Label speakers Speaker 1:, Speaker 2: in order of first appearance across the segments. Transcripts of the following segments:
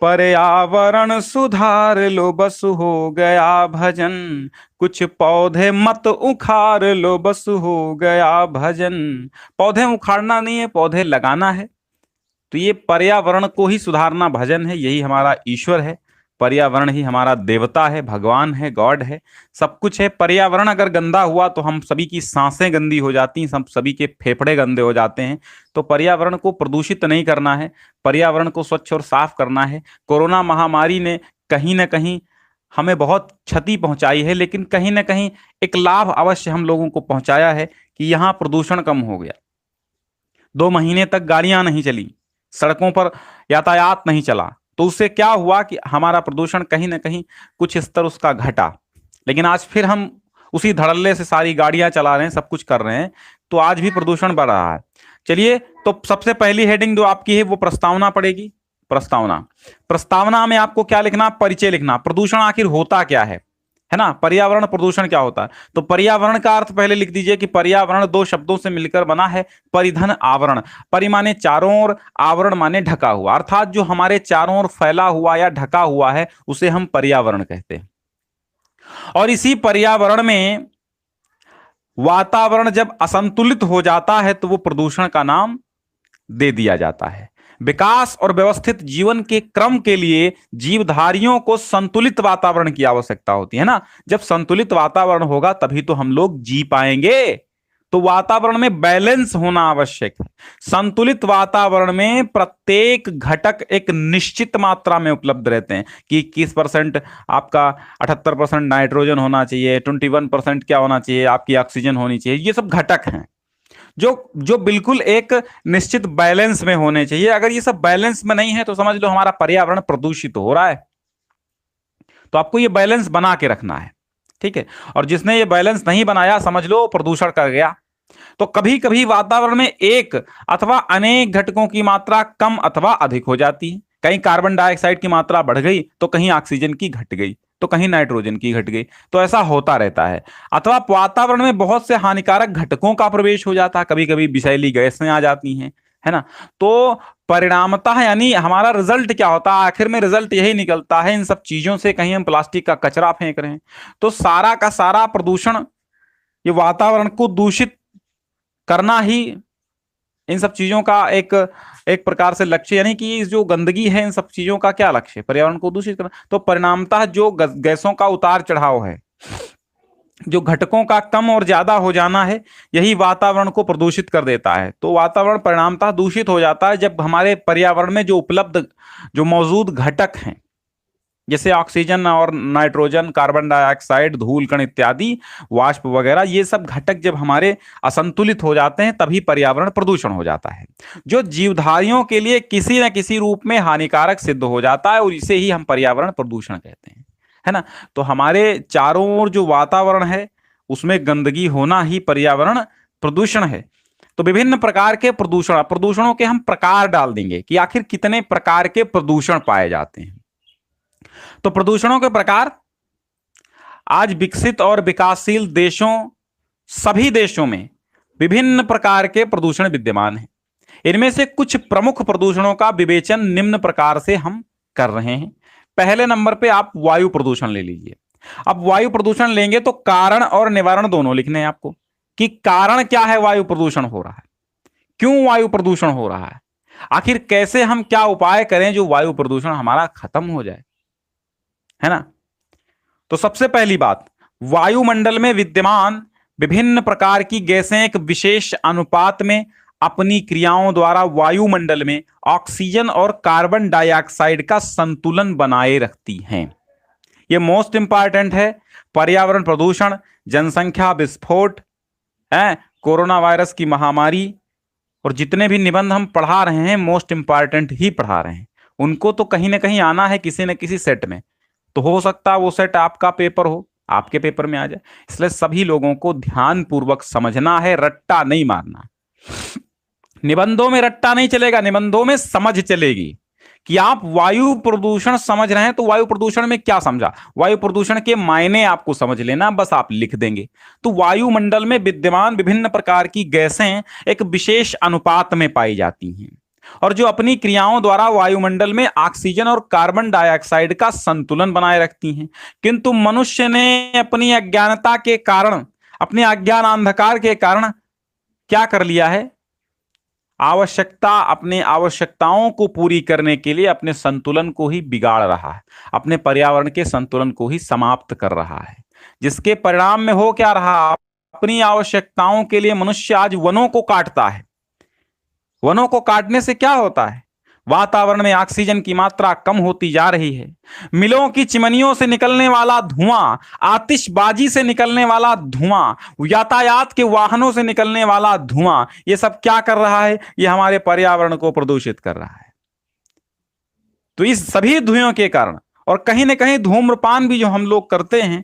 Speaker 1: पर्यावरण सुधार लो बस हो गया भजन, कुछ पौधे मत उखाड़ लो बस हो गया भजन। पौधे उखाड़ना नहीं है, पौधे लगाना है। तो ये पर्यावरण को ही सुधारना भजन है, यही हमारा ईश्वर है। पर्यावरण ही हमारा देवता है, भगवान है, गॉड है, सब कुछ है। पर्यावरण अगर गंदा हुआ तो हम सभी की सांसें गंदी हो जाती हैं, सब सभी के फेफड़े गंदे हो जाते हैं। तो पर्यावरण को प्रदूषित नहीं करना है, पर्यावरण को स्वच्छ और साफ करना है। कोरोना महामारी ने कहीं ना कहीं हमें बहुत क्षति पहुंचाई है, लेकिन कहीं ना कहीं एक लाभ अवश्य हम लोगों को पहुंचाया है कि यहाँ प्रदूषण कम हो गया। 2 महीने तक गाड़ियां नहीं चली, सड़कों पर यातायात नहीं चला, तो उससे क्या हुआ कि हमारा प्रदूषण कहीं ना कहीं कुछ स्तर उसका घटा। लेकिन आज फिर हम उसी धड़ल्ले से सारी गाड़ियां चला रहे हैं, सब कुछ कर रहे हैं, तो आज भी प्रदूषण बढ़ रहा है। चलिए, तो सबसे पहली हेडिंग जो आपकी है वो प्रस्तावना पड़ेगी। प्रस्तावना, प्रस्तावना में आपको क्या लिखना? परिचय लिखना। प्रदूषण आखिर होता क्या है ना? पर्यावरण प्रदूषण क्या होता है? तो पर्यावरण का अर्थ पहले लिख दीजिए कि पर्यावरण 2 शब्दों से मिलकर बना है। परिधन आवरण, परि माने चारों ओर, आवरण माने ढका हुआ, अर्थात जो हमारे चारों ओर फैला हुआ या ढका हुआ है उसे हम पर्यावरण कहते हैं। और इसी पर्यावरण में वातावरण जब असंतुलित हो जाता है तो वो प्रदूषण का नाम दे दिया जाता है। विकास और व्यवस्थित जीवन के क्रम के लिए जीवधारियों को संतुलित वातावरण की आवश्यकता होती है ना। जब संतुलित वातावरण होगा तभी तो हम लोग जी पाएंगे। तो वातावरण में बैलेंस होना आवश्यक है। संतुलित वातावरण में प्रत्येक घटक एक निश्चित मात्रा में उपलब्ध रहते हैं कि 21% आपका 78% नाइट्रोजन होना चाहिए, 21% क्या होना चाहिए, आपकी ऑक्सीजन होनी चाहिए। ये सब घटक हैं जो जो बिल्कुल एक निश्चित बैलेंस में होने चाहिए। अगर ये सब बैलेंस में नहीं है तो समझ लो हमारा पर्यावरण प्रदूषित हो रहा है। तो आपको ये बैलेंस बना के रखना है, ठीक है। और जिसने ये बैलेंस नहीं बनाया समझ लो प्रदूषण कर गया। तो कभी कभी वातावरण में एक अथवा अनेक घटकों की मात्रा कम अथवा अधिक हो जाती है। कहीं कार्बन डाइऑक्साइड की मात्रा बढ़ गई तो कहीं ऑक्सीजन की घट गई, तो कहीं नाइट्रोजन की घट गई। तो ऐसा होता रहता है। अथवा वातावरण में बहुत से हानिकारक घटकों का प्रवेश हो जाता है, कभी कभी विषैली गैसें आ जाती हैं, है ना। तो परिणामतः यानी हमारा रिजल्ट क्या होता है? आखिर में रिजल्ट यही निकलता है, इन सब चीजों से कहीं हम प्लास्टिक का कचरा फेंक रहे हैं तो सारा का सारा प्रदूषण, ये वातावरण को दूषित करना ही इन सब चीजों का एक एक प्रकार से लक्ष्य, यानी कि जो गंदगी है इन सब चीजों का क्या लक्ष्य है? पर्यावरण को दूषित करना। तो परिणामतः जो गैसों का उतार चढ़ाव है, जो घटकों का कम और ज्यादा हो जाना है, यही वातावरण को प्रदूषित कर देता है। तो वातावरण परिणामतः दूषित हो जाता है जब हमारे पर्यावरण में जो उपलब्ध, जो मौजूद घटक हैं, जैसे ऑक्सीजन और नाइट्रोजन, कार्बन डाइऑक्साइड, धूल कण इत्यादि, वाष्प वगैरह, ये सब घटक जब हमारे असंतुलित हो जाते हैं तभी पर्यावरण प्रदूषण हो जाता है, जो जीवधारियों के लिए किसी न किसी रूप में हानिकारक सिद्ध हो जाता है, और इसे ही हम पर्यावरण प्रदूषण कहते हैं, है ना। तो हमारे चारों ओर जो वातावरण है उसमें गंदगी होना ही पर्यावरण प्रदूषण है। तो विभिन्न प्रकार के प्रदूषणों के हम प्रकार डाल देंगे कि आखिर कितने प्रकार के प्रदूषण पाए जाते हैं। तो प्रदूषणों के प्रकार, आज विकसित और विकासशील देशों, सभी देशों में विभिन्न प्रकार के प्रदूषण विद्यमान हैं। इनमें से कुछ प्रमुख प्रदूषणों का विवेचन निम्न प्रकार से हम कर रहे हैं। पहले नंबर पे आप वायु प्रदूषण ले लीजिए। अब वायु प्रदूषण लेंगे तो कारण और निवारण दोनों लिखने हैं आपको, कि कारण क्या है वायु प्रदूषण हो रहा है, क्यों वायु प्रदूषण हो रहा है, आखिर कैसे हम क्या उपाय करें जो वायु प्रदूषण हमारा खत्म हो जाए, है ना। तो सबसे पहली बात, वायुमंडल में विद्यमान विभिन्न प्रकार की गैसें एक विशेष अनुपात में अपनी क्रियाओं द्वारा वायुमंडल में ऑक्सीजन और कार्बन डाइऑक्साइड का संतुलन बनाए रखती हैं। यह मोस्ट इंपॉर्टेंट है। पर्यावरण प्रदूषण, जनसंख्या विस्फोट, है कोरोना वायरस की महामारी, और जितने भी निबंध हम पढ़ा रहे हैं मोस्ट इंपॉर्टेंट ही पढ़ा रहे हैं। उनको तो कहीं ना कहीं आना है किसी न किसी सेट में, तो हो सकता है वो सेट आपका पेपर हो, आपके पेपर में आ जाए। इसलिए सभी लोगों को ध्यान पूर्वक समझना है, रट्टा नहीं मारना। निबंधों में रट्टा नहीं चलेगा, निबंधों में समझ चलेगी कि आप वायु प्रदूषण समझ रहे हैं तो वायु प्रदूषण में क्या समझा, वायु प्रदूषण के मायने आपको समझ लेना, बस आप लिख देंगे। तो वायुमंडल में विद्यमान विभिन्न प्रकार की गैसें एक विशेष अनुपात में पाई जाती हैं। और जो अपनी क्रियाओं द्वारा वायुमंडल में ऑक्सीजन और कार्बन डाइऑक्साइड का संतुलन बनाए रखती हैं। किंतु मनुष्य ने अपनी अज्ञानता के कारण, अपने अज्ञान अंधकार के कारण क्या कर लिया है, अपने आवश्यकताओं को पूरी करने के लिए अपने संतुलन को ही बिगाड़ रहा है, अपने पर्यावरण के संतुलन को ही समाप्त कर रहा है, जिसके परिणाम में हो क्या रहा, अपनी आवश्यकताओं के लिए मनुष्य आज वनों को काटता है। वनों को काटने से क्या होता है, वातावरण में ऑक्सीजन की मात्रा कम होती जा रही है। मिलों की चिमनियों से निकलने वाला धुआं, आतिशबाजी से निकलने वाला धुआं, यातायात के वाहनों से निकलने वाला धुआं, ये सब क्या कर रहा है, ये हमारे पर्यावरण को प्रदूषित कर रहा है। तो इस सभी धुएं के कारण, और कहीं ना कहीं धूम्रपान भी जो हम लोग करते हैं,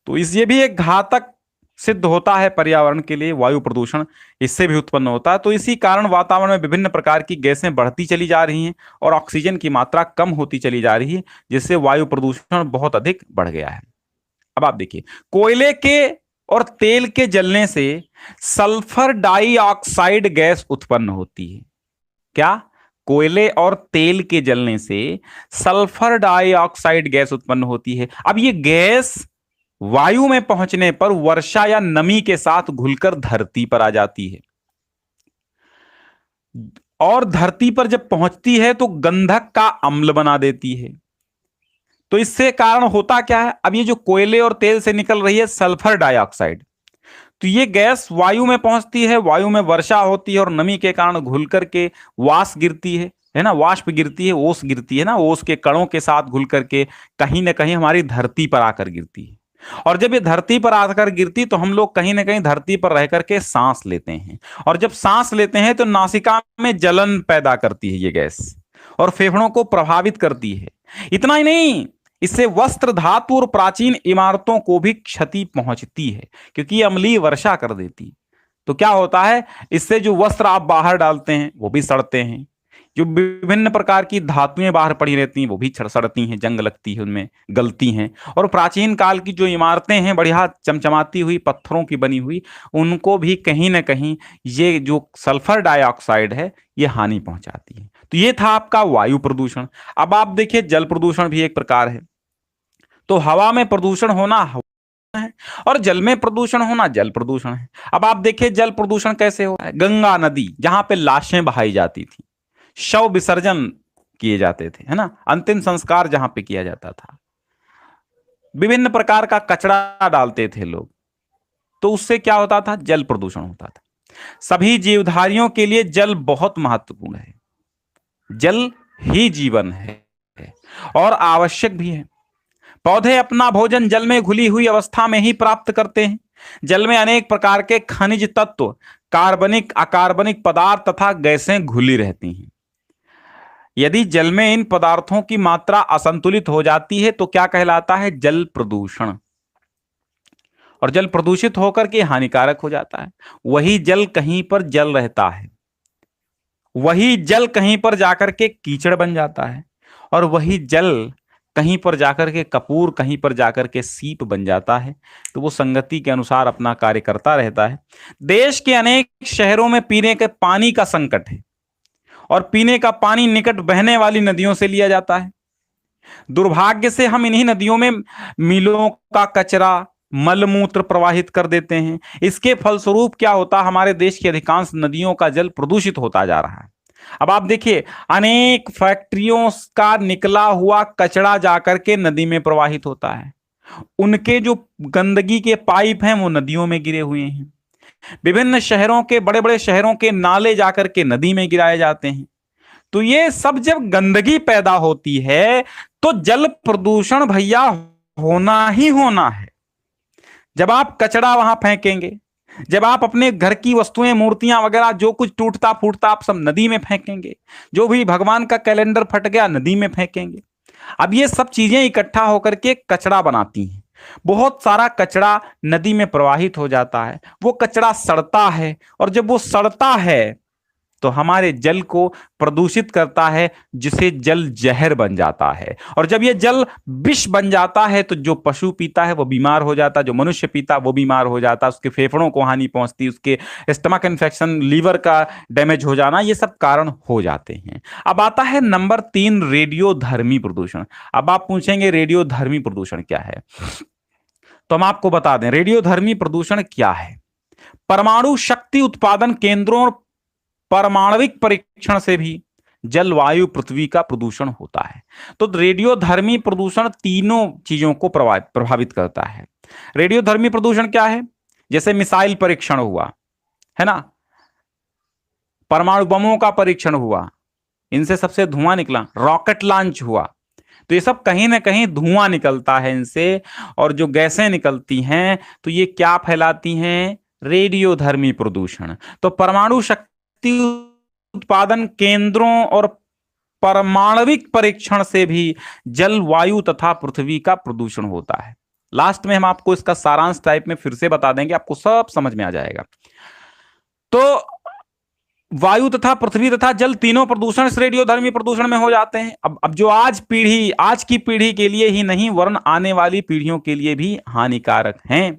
Speaker 1: तो ये भी एक घातक सिद्ध होता है पर्यावरण के लिए। वायु प्रदूषण इससे भी उत्पन्न होता है। तो इसी कारण वातावरण में विभिन्न प्रकार की गैसें बढ़ती चली जा रही हैं और ऑक्सीजन की मात्रा कम होती चली जा रही है, जिससे वायु प्रदूषण बहुत अधिक बढ़ गया है। अब आप देखिए, कोयले के और तेल के जलने से सल्फर डाइऑक्साइड गैस उत्पन्न होती है। क्या? कोयले और तेल के जलने से सल्फर डाइऑक्साइड गैस उत्पन्न होती है। अब ये गैस वायु में पहुंचने पर वर्षा या नमी के साथ घुलकर धरती पर आ जाती है, और धरती पर जब पहुंचती है तो गंधक का अम्ल बना देती है। तो इससे कारण होता क्या है, अब ये जो कोयले और तेल से निकल रही है सल्फर डाइऑक्साइड, तो ये गैस वायु में पहुंचती है, वायु में वर्षा होती है और नमी के कारण घुल करके वाष्प गिरती है ना, वाष्प गिरती है, ओस गिरती है ना, ओस के कणों के साथ घुल करके कहीं ना कहीं हमारी धरती पर आकर गिरती है। और जब ये धरती पर आकर गिरती तो हम लोग कहीं ना कहीं धरती पर रह करके सांस लेते हैं, और जब सांस लेते हैं तो नासिका में जलन पैदा करती है ये गैस, और फेफड़ों को प्रभावित करती है। इतना ही नहीं, इससे वस्त्र धातु और प्राचीन इमारतों को भी क्षति पहुंचती है, क्योंकि ये अम्लीय वर्षा कर देती है। तो क्या होता है, इससे जो वस्त्र आप बाहर डालते हैं वो भी सड़ते हैं, जो विभिन्न प्रकार की धातुएं बाहर पड़ी रहती हैं वो भी सड़ती हैं, जंग लगती है, उनमें गलती हैं। और प्राचीन काल की जो इमारतें हैं बढ़िया चमचमाती हुई पत्थरों की बनी हुई, उनको भी कहीं ना कहीं ये जो सल्फर डाइऑक्साइड है ये हानि पहुंचाती है। तो ये था आपका वायु प्रदूषण। अब आप देखिए, जल प्रदूषण भी एक प्रकार है। तो हवा में प्रदूषण होना हवा है, और जल में प्रदूषण होना जल प्रदूषण है। अब आप देखिए जल प्रदूषण कैसे हो, गंगा नदी जहां पे लाशें बहाई जाती थी, शव विसर्जन किए जाते थे, है ना, अंतिम संस्कार जहां पे किया जाता था, विभिन्न प्रकार का कचरा डालते थे लोग, तो उससे क्या होता था, जल प्रदूषण होता था। सभी जीवधारियों के लिए जल बहुत महत्वपूर्ण है। जल ही जीवन है और आवश्यक भी है। पौधे अपना भोजन जल में घुली हुई अवस्था में ही प्राप्त करते हैं। जल में अनेक प्रकार के खनिज तत्व, कार्बनिक, अकार्बनिक पदार्थ तथा गैसें घुली रहती हैं। यदि जल में इन पदार्थों की मात्रा असंतुलित हो जाती है तो क्या कहलाता है, जल प्रदूषण। और जल प्रदूषित होकर के हानिकारक हो जाता है। वही जल कहीं पर जल रहता है, वही जल कहीं पर जाकर के कीचड़ बन जाता है, और वही जल कहीं पर जाकर के कपूर, कहीं पर जाकर के सीप बन जाता है। तो वो संगति के अनुसार अपना कार्य करता रहता है। देश के अनेक शहरों में पीने के पानी का संकट है, और पीने का पानी निकट बहने वाली नदियों से लिया जाता है। दुर्भाग्य से हम इन्हीं नदियों में मिलों का कचरा, मलमूत्र प्रवाहित कर देते हैं। इसके फलस्वरूप क्या होता, हमारे देश की अधिकांश नदियों का जल प्रदूषित होता जा रहा है। अब आप देखिए, अनेक फैक्ट्रियों का निकला हुआ कचरा जाकर के नदी में प्रवाहित होता है। उनके जो गंदगी के पाइप हैं वो नदियों में गिरे हुए हैं। विभिन्न शहरों के, बड़े बड़े शहरों के नाले जाकर के नदी में गिराए जाते हैं। तो ये सब जब गंदगी पैदा होती है तो जल प्रदूषण भैया होना ही होना है। जब आप कचरा वहां फेंकेंगे, जब आप अपने घर की वस्तुएं, मूर्तियां वगैरह जो कुछ टूटता फूटता आप सब नदी में फेंकेंगे, जो भी भगवान का कैलेंडर फट गया नदी में फेंकेंगे। अब ये सब चीजें इकट्ठा होकर के कचरा बनाती हैं। बहुत सारा कचरा नदी में प्रवाहित हो जाता है, वो कचरा सड़ता है, और जब वो सड़ता है तो हमारे जल को प्रदूषित करता है, जिसे जल जहर बन जाता है। और जब ये जल विष बन जाता है तो जो पशु पीता है वो बीमार हो जाता, जो मनुष्य पीता वो बीमार हो जाता, उसके फेफड़ों को हानि पहुंचती, उसके स्टमक इन्फेक्शन, लीवर का डैमेज हो जाना, ये सब कारण हो जाते हैं। अब आता है नंबर 3, रेडियोधर्मी प्रदूषण। अब आप पूछेंगे रेडियोधर्मी प्रदूषण क्या है, तो हम आपको बता दें रेडियोधर्मी प्रदूषण क्या है। परमाणु शक्ति उत्पादन केंद्रों और परमाणविक परीक्षण से भी जलवायु पृथ्वी का प्रदूषण होता है। तो रेडियोधर्मी प्रदूषण तीनों चीजों को प्रभावित करता है। रेडियोधर्मी प्रदूषण क्या है? जैसे मिसाइल परीक्षण हुआ है ना, परमाणु बमों का परीक्षण हुआ, इनसे सबसे धुआं निकला, रॉकेट लॉन्च हुआ, तो ये सब कहीं ना कहीं धुआं निकलता है इनसे, और जो गैसें निकलती हैं तो ये क्या फैलाती हैं? रेडियोधर्मी प्रदूषण। तो परमाणु शक्ति उत्पादन केंद्रों और परमाणविक परीक्षण से भी जलवायु तथा पृथ्वी का प्रदूषण होता है। लास्ट में हम आपको इसका सारांश टाइप में फिर से बता देंगे, आपको सब समझ में आ जाएगा। तो वायु तथा पृथ्वी तथा जल तीनों प्रदूषण इस रेडियोधर्मी प्रदूषण में हो जाते हैं। अब जो आज की पीढ़ी के लिए ही नहीं वरन आने वाली पीढ़ियों के लिए भी हानिकारक हैं।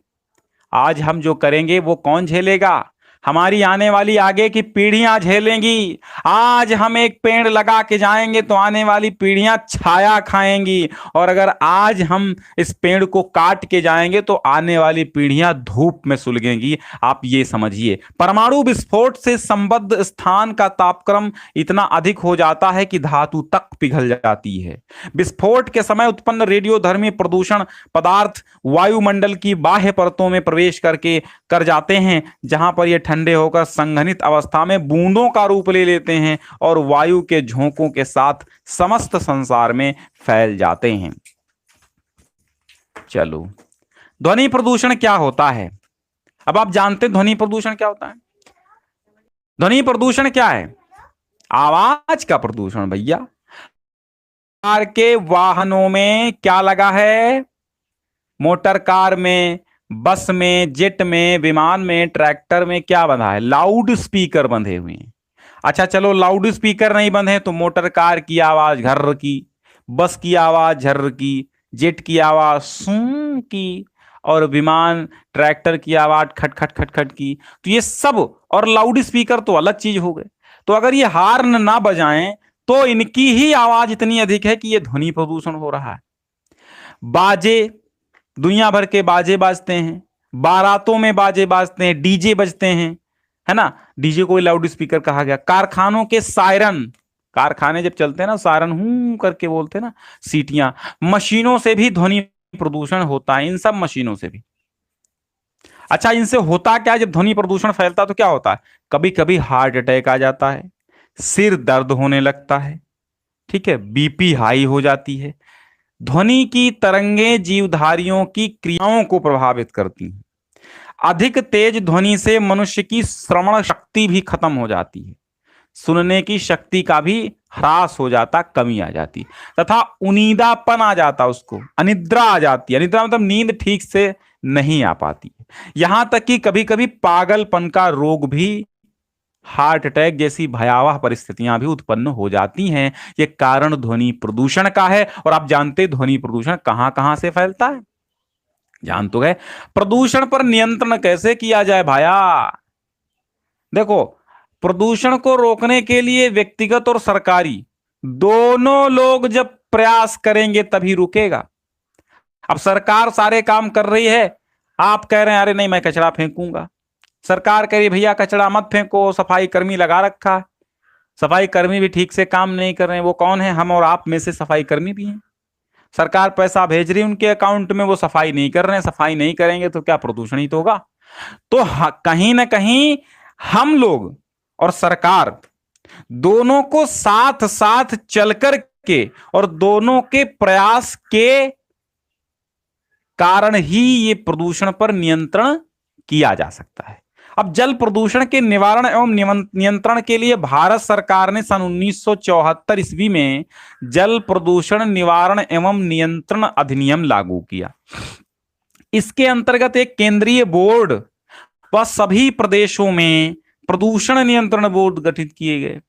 Speaker 1: आज हम जो करेंगे वो कौन झेलेगा? हमारी आने वाली आगे की पीढ़ियां झेलेंगी। आज हम एक पेड़ लगा के जाएंगे तो आने वाली पीढ़ियां छाया खाएंगी, और अगर आज हम इस पेड़ को काट के जाएंगे तो आने वाली पीढ़ियां धूप में सुलगेंगी। आप ये समझिए, परमाणु विस्फोट से संबद्ध स्थान का तापक्रम इतना अधिक हो जाता है कि धातु तक पिघल जाती है। विस्फोट के समय उत्पन्न रेडियोधर्मी प्रदूषण पदार्थ वायुमंडल की बाह्य परतों में प्रवेश कर जाते हैं, जहां पर यह ठंडे होकर संघनित अवस्था में बूंदों का रूप ले लेते हैं और वायु के झोंकों के साथ समस्त संसार में फैल जाते हैं। चलो, ध्वनि प्रदूषण क्या होता है? अब आप जानते हैं ध्वनि प्रदूषण क्या होता है? ध्वनि प्रदूषण क्या है? आवाज का प्रदूषण भैया। कार के वाहनों में क्या लगा है? मोटर कार में, बस में, जेट में, विमान में, ट्रैक्टर में क्या बंधा है? लाउड स्पीकर बंधे हुए हैं। अच्छा चलो, लाउड स्पीकर नहीं बंधे तो मोटर कार की आवाज घर्र की, बस की आवाज झर्र की, जेट की आवाज सूं की, और विमान ट्रैक्टर की आवाज खट खट खट खट की। तो ये सब, और लाउड स्पीकर तो अलग चीज हो गए। तो अगर ये हार्न ना बजाएं तो इनकी ही आवाज इतनी अधिक है कि ये ध्वनि प्रदूषण हो रहा है। बाजे, दुनिया भर के बाजे बाजते हैं, बारातों में बाजे बाजते हैं, डीजे बजते हैं, है ना, डीजे को लाउड स्पीकर कहा गया। कारखानों के सायरन, कारखाने जब चलते हैं ना, सायरन हूं करके बोलते हैं ना, सीटियां। मशीनों से भी ध्वनि प्रदूषण होता है, इन सब मशीनों से भी। अच्छा, इनसे होता क्या? जब ध्वनि प्रदूषण फैलता तो क्या होता है? कभी कभी हार्ट अटैक आ जाता है, सिर दर्द होने लगता है, ठीक है, बीपी हाई हो जाती है। ध्वनि की तरंगें जीवधारियों की क्रियाओं को प्रभावित करती हैं। अधिक तेज ध्वनि से मनुष्य की श्रवण शक्ति भी खत्म हो जाती है, सुनने की शक्ति का भी ह्रास हो जाता, कमी आ जाती, तथा उनीदापन आ जाता, उसको अनिद्रा आ जाती है। अनिद्रा मतलब नींद ठीक से नहीं आ पाती है। यहां तक कि कभी कभी पागलपन का रोग भी, हार्ट अटैक जैसी भयावह परिस्थितियां भी उत्पन्न हो जाती हैं। यह कारण ध्वनि प्रदूषण का है। और आप जानते ध्वनि प्रदूषण कहां कहां से फैलता है? जान तो गए। प्रदूषण पर नियंत्रण कैसे किया जाए भाया? देखो, प्रदूषण को रोकने के लिए व्यक्तिगत और सरकारी दोनों लोग जब प्रयास करेंगे तभी रुकेगा। अब सरकार सारे काम कर रही है, आप कह रहे हैं अरे नहीं मैं कचरा फेंकूंगा। सरकार कह रही भैया कचरा मत फेंको, सफाई कर्मी लगा रखा है, सफाई कर्मी भी ठीक से काम नहीं कर रहे हैं। वो कौन है? हम और आप में से सफाई कर्मी भी हैं। सरकार पैसा भेज रही है उनके अकाउंट में, वो सफाई नहीं कर रहे हैं। सफाई नहीं करेंगे तो क्या प्रदूषण ही तो होगा। तो कहीं ना कहीं हम लोग और सरकार दोनों को साथ साथ चलकर के और दोनों के प्रयास के कारण ही ये प्रदूषण पर नियंत्रण किया जा सकता है। अब जल प्रदूषण के निवारण एवं नियंत्रण के लिए भारत सरकार ने सन 1974 ईस्वी में जल प्रदूषण निवारण एवं नियंत्रण अधिनियम लागू किया। इसके अंतर्गत एक केंद्रीय बोर्ड व सभी प्रदेशों में प्रदूषण नियंत्रण बोर्ड गठित किए गए।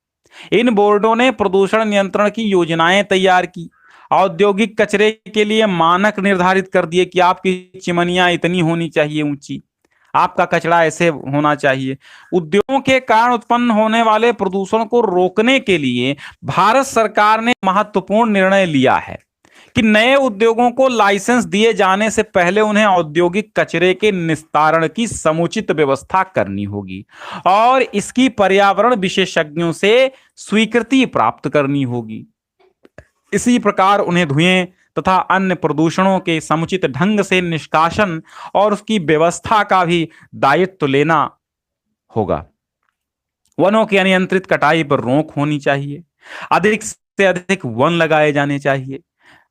Speaker 1: इन बोर्डों ने प्रदूषण नियंत्रण की योजनाएं तैयार की, औद्योगिक कचरे के लिए मानक निर्धारित कर दिए कि आपकी चिमनियां इतनी होनी चाहिए ऊंची, आपका कचरा ऐसे होना चाहिए। उद्योगों के कारण उत्पन्न होने वाले प्रदूषण को रोकने के लिए भारत सरकार ने महत्वपूर्ण निर्णय लिया है कि नए उद्योगों को लाइसेंस दिए जाने से पहले उन्हें औद्योगिक कचरे के निस्तारण की समुचित व्यवस्था करनी होगी और इसकी पर्यावरण विशेषज्ञों से स्वीकृति प्राप्त करनी होगी। इसी प्रकार उन्हें धुएं तथा अन्य प्रदूषणों के समुचित ढंग से निष्कासन और उसकी व्यवस्था का भी दायित्व लेना होगा। वनों की अनियंत्रित कटाई पर रोक होनी चाहिए, अधिक से अधिक वन लगाए जाने चाहिए,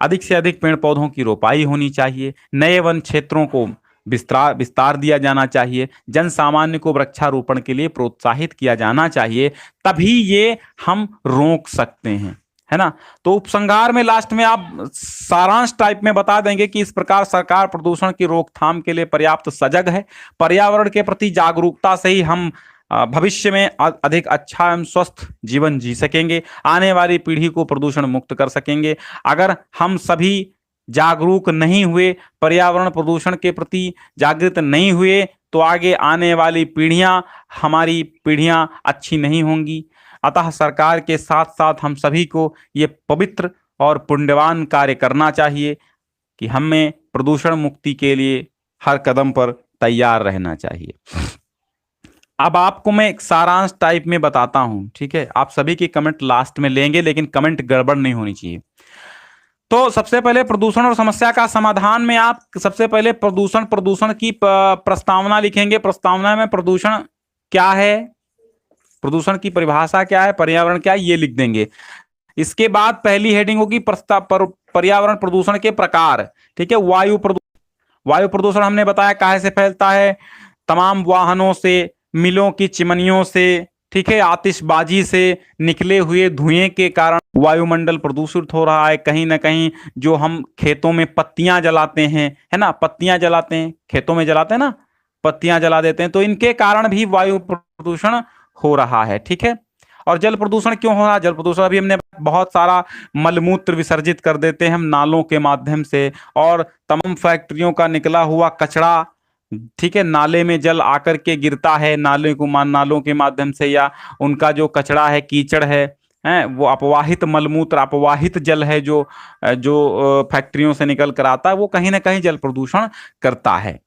Speaker 1: अधिक से अधिक पेड़ पौधों की रोपाई होनी चाहिए, नए वन क्षेत्रों को विस्तार दिया जाना चाहिए, जन सामान्य को वृक्षारोपण के लिए प्रोत्साहित किया जाना चाहिए, तभी ये हम रोक सकते हैं, है ना। तो उपसंहार में लास्ट में आप सारांश टाइप में बता देंगे कि इस प्रकार सरकार प्रदूषण की रोकथाम के लिए पर्याप्त सजग है, पर्यावरण के प्रति जागरूकता से ही हम भविष्य में अधिक अच्छा एवं स्वस्थ जीवन जी सकेंगे, आने वाली पीढ़ी को प्रदूषण मुक्त कर सकेंगे। अगर हम सभी जागरूक नहीं हुए, पर्यावरण प्रदूषण के प्रति जागृत नहीं हुए, तो आगे आने वाली पीढ़ियां, हमारी पीढ़ियां अच्छी नहीं होंगी। अतः सरकार के साथ साथ हम सभी को ये पवित्र और पुण्यवान कार्य करना चाहिए कि हमें प्रदूषण मुक्ति के लिए हर कदम पर तैयार रहना चाहिए। अब आपको मैं एक सारांश टाइप में बताता हूं, ठीक है। आप सभी की कमेंट लास्ट में लेंगे, लेकिन कमेंट गड़बड़ नहीं होनी चाहिए। तो सबसे पहले प्रदूषण और समस्या का समाधान में आप सबसे पहले प्रदूषण की प्रस्तावना लिखेंगे। प्रस्तावना में प्रदूषण क्या है, प्रदूषण की परिभाषा क्या है, पर्यावरण क्या है, ये लिख देंगे। इसके बाद पहली हेडिंग होगी पर्यावरण प्रदूषण के प्रकार, ठीक है। वायु प्रदूषण हमने बताया काहे से फैलता है, तमाम वाहनों से, मिलों की चिमनियों से, ठीक है, आतिशबाजी से निकले हुए धुएं के कारण वायुमंडल प्रदूषित हो रहा है। कहीं ना कहीं जो हम खेतों में पत्तियां जलाते हैं, है ना, पत्तियां जलाते हैं, खेतों में जलाते हैं ना, पत्तियां जला देते हैं, तो इनके कारण भी वायु प्रदूषण हो रहा है, ठीक है। और जल प्रदूषण क्यों हो रहा है, जल प्रदूषण अभी हमने बहुत सारा मलमूत्र विसर्जित कर देते हैं हम नालों के माध्यम से, और तमाम फैक्ट्रियों का निकला हुआ कचरा, ठीक है, नाले में जल आकर के गिरता है, नालों के माध्यम से, या उनका जो कचरा है, कीचड़ है, वो अपवाहित मलमूत्र, अपवाहित जल है जो जो फैक्ट्रियों से निकल कर आता है, वो कहीं ना कहीं जल प्रदूषण करता है।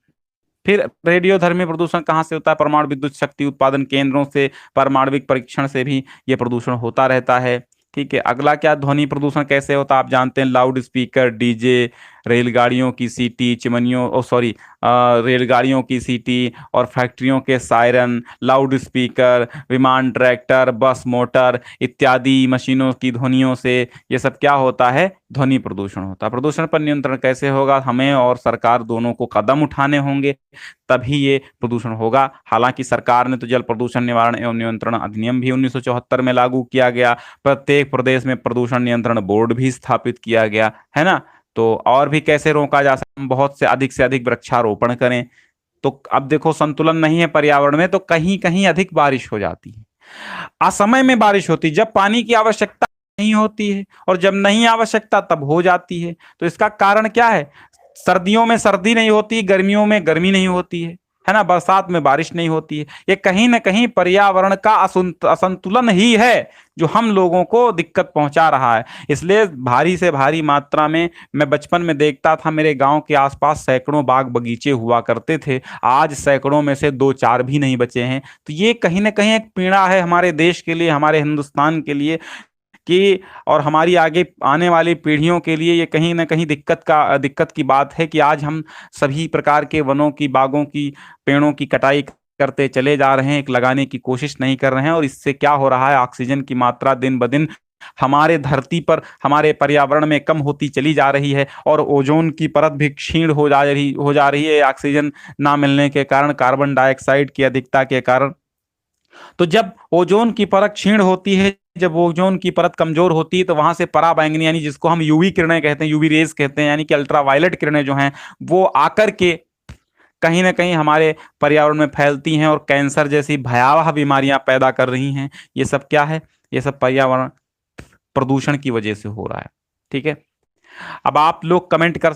Speaker 1: फिर रेडियोधर्मी प्रदूषण कहाँ से होता है, परमाणु विद्युत शक्ति उत्पादन केंद्रों से, परमाणविक परीक्षण से भी ये प्रदूषण होता रहता है, ठीक है। अगला क्या, ध्वनि प्रदूषण कैसे होता है, आप जानते हैं, लाउड स्पीकर, डीजे, रेलगाड़ियों की सीटी, रेलगाड़ियों की सीटी और फैक्ट्रियों के सायरन, लाउड स्पीकर, विमान, ट्रैक्टर, बस, मोटर इत्यादि मशीनों की ध्वनियों से ये सब क्या होता है, ध्वनि प्रदूषण होता है। प्रदूषण पर नियंत्रण कैसे होगा, हमें और सरकार दोनों को कदम उठाने होंगे, तभी ये प्रदूषण होगा। हालांकि सरकार ने तो जल प्रदूषण निवारण एवं नियंत्रण अधिनियम भी 1974 में लागू किया गया, प्रत्येक प्रदेश में प्रदूषण नियंत्रण बोर्ड भी स्थापित किया गया, है ना। तो और भी कैसे रोका जा सकता, हम बहुत से अधिक वृक्षारोपण करें। तो अब देखो, संतुलन नहीं है पर्यावरण में, तो कहीं कहीं अधिक बारिश हो जाती है, असमय में बारिश होती है, जब पानी की आवश्यकता नहीं होती है, और जब नहीं आवश्यकता तब हो जाती है। तो इसका कारण क्या है, सर्दियों में सर्दी नहीं होती, गर्मियों में गर्मी नहीं होती है ना, बरसात में बारिश नहीं होती है। ये कहीं ना कहीं पर्यावरण का असंतुलन ही है जो हम लोगों को दिक्कत पहुंचा रहा है। इसलिए भारी से भारी मात्रा में, मैं बचपन में देखता था, मेरे गांव के आसपास सैकड़ों बाग बगीचे हुआ करते थे, आज सैकड़ों में से 2-4 भी नहीं बचे हैं। तो ये कहीं ना कहीं एक पीड़ा है हमारे देश के लिए, हमारे हिंदुस्तान के लिए, कि और हमारी आगे आने वाली पीढ़ियों के लिए ये कहीं ना कहीं दिक्कत की बात है कि आज हम सभी प्रकार के वनों की, बागों की, पेड़ों की कटाई करते चले जा रहे हैं, एक लगाने की कोशिश नहीं कर रहे हैं। और इससे क्या हो रहा है, ऑक्सीजन की मात्रा दिन ब दिन हमारे धरती पर, हमारे पर्यावरण में कम होती चली जा रही है, और ओजोन की परत भी क्षीण हो जा रही है ऑक्सीजन ना मिलने के कारण, कार्बन डाइऑक्साइड की अधिकता के कारण। तो जब ओजोन की परत क्षीण होती है, जब ओजोन की परत कमजोर होती है, तो वहां से पराबैंगनी, यानी जिसको हम यूवी किरणें कहते हैं, यूवी रेज कहते हैं, यानी कि अल्ट्रावायलेट किरणें जो हैं, वो आकर के कहीं ना कहीं हमारे पर्यावरण में फैलती हैं और कैंसर जैसी भयावह बीमारियां पैदा कर रही हैं। ये सब क्या है? ये सब पर्यावरण प्रदूषण की वजह से हो रहा है। ठीक है, अब आप लोग कमेंट कर